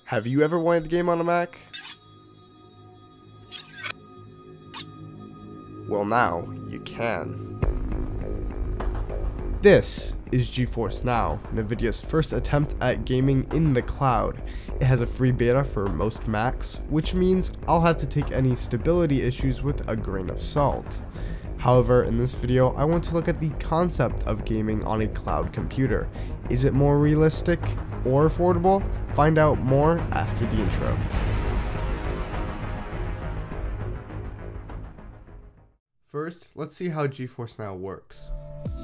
Have you ever wanted a game on a Mac? Well, now you can. This is GeForce Now, Nvidia's first attempt at gaming in the cloud. It has a free beta for most Macs, which means I'll have to take any stability issues with a grain of salt. However, in this video, I want to look at the concept of gaming on a cloud computer. Is it more realistic or affordable? Find out more after the intro. First, let's see how GeForce Now works.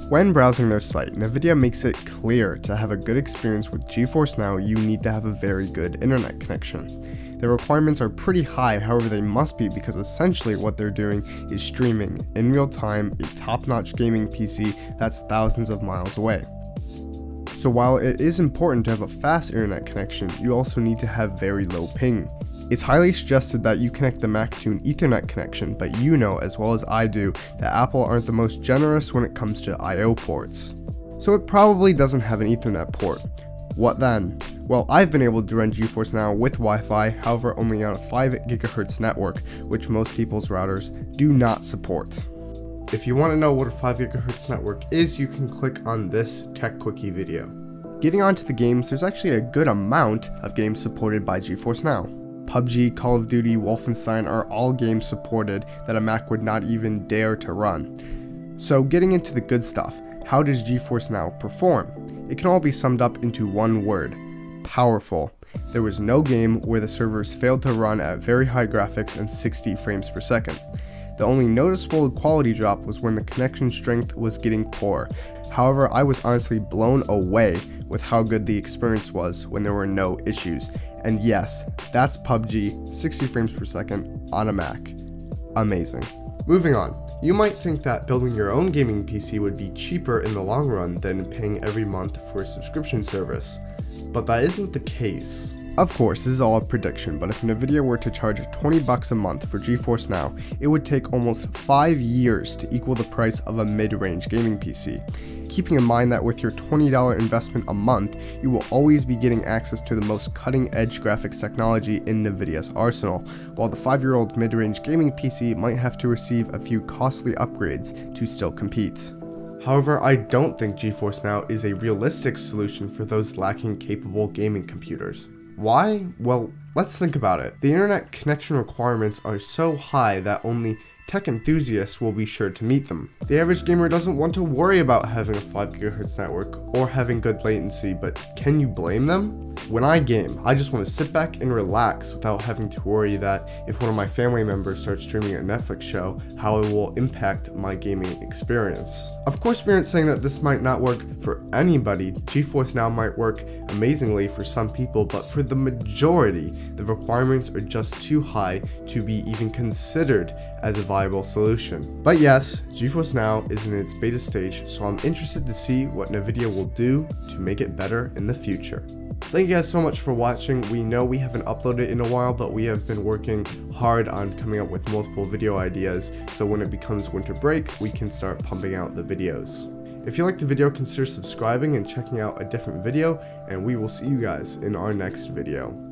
When browsing their site, Nvidia makes it clear to have a good experience with GeForce Now, you need to have a very good internet connection. The requirements are pretty high, however they must be because essentially what they're doing is streaming in real time a top-notch gaming PC that's thousands of miles away. So while it is important to have a fast internet connection, you also need to have very low ping. It's highly suggested that you connect the Mac to an Ethernet connection, but you know as well as I do that Apple aren't the most generous when it comes to I/O ports. So it probably doesn't have an Ethernet port. What then? Well, I've been able to run GeForce Now with Wi-Fi, however only on a 5 GHz network, which most people's routers do not support. If you want to know what a 5 GHz network is, you can click on this Tech Quickie video. Getting onto the games, there's actually a good amount of games supported by GeForce Now. PUBG, Call of Duty, Wolfenstein are all games supported that a Mac would not even dare to run. So getting into the good stuff, how does GeForce Now perform? It can all be summed up into one word: powerful. There was no game where the servers failed to run at very high graphics and 60 frames per second. The only noticeable quality drop was when the connection strength was getting poor. However, I was honestly blown away with how good the experience was when there were no issues. And yes, that's PUBG, 60 frames per second on a Mac. Amazing. Moving on, you might think that building your own gaming PC would be cheaper in the long run than paying every month for a subscription service, but that isn't the case. Of course, this is all a prediction, but if Nvidia were to charge $20 a month for GeForce Now, it would take almost 5 years to equal the price of a mid-range gaming PC. Keeping in mind that with your $20 investment a month, you will always be getting access to the most cutting-edge graphics technology in Nvidia's arsenal, while the 5-year-old mid-range gaming PC might have to receive a few costly upgrades to still compete. However, I don't think GeForce Now is a realistic solution for those lacking capable gaming computers. Why? Well, let's think about it. The internet connection requirements are so high that only tech enthusiasts will be sure to meet them. The average gamer doesn't want to worry about having a 5 GHz network or having good latency, but can you blame them? When I game, I just want to sit back and relax without having to worry that if one of my family members starts streaming a Netflix show, how it will impact my gaming experience. Of course, we aren't saying that this might not work for anybody. GeForce Now might work amazingly for some people, but for the majority, the requirements are just too high to be even considered as a viable solution. But yes, GeForce Now is in its beta stage, so I'm interested to see what Nvidia will do to make it better in the future. Thank you guys so much for watching. We know we haven't uploaded in a while, but we have been working hard on coming up with multiple video ideas, so when it becomes winter break, we can start pumping out the videos. If you liked the video, consider subscribing and checking out a different video, and we will see you guys in our next video.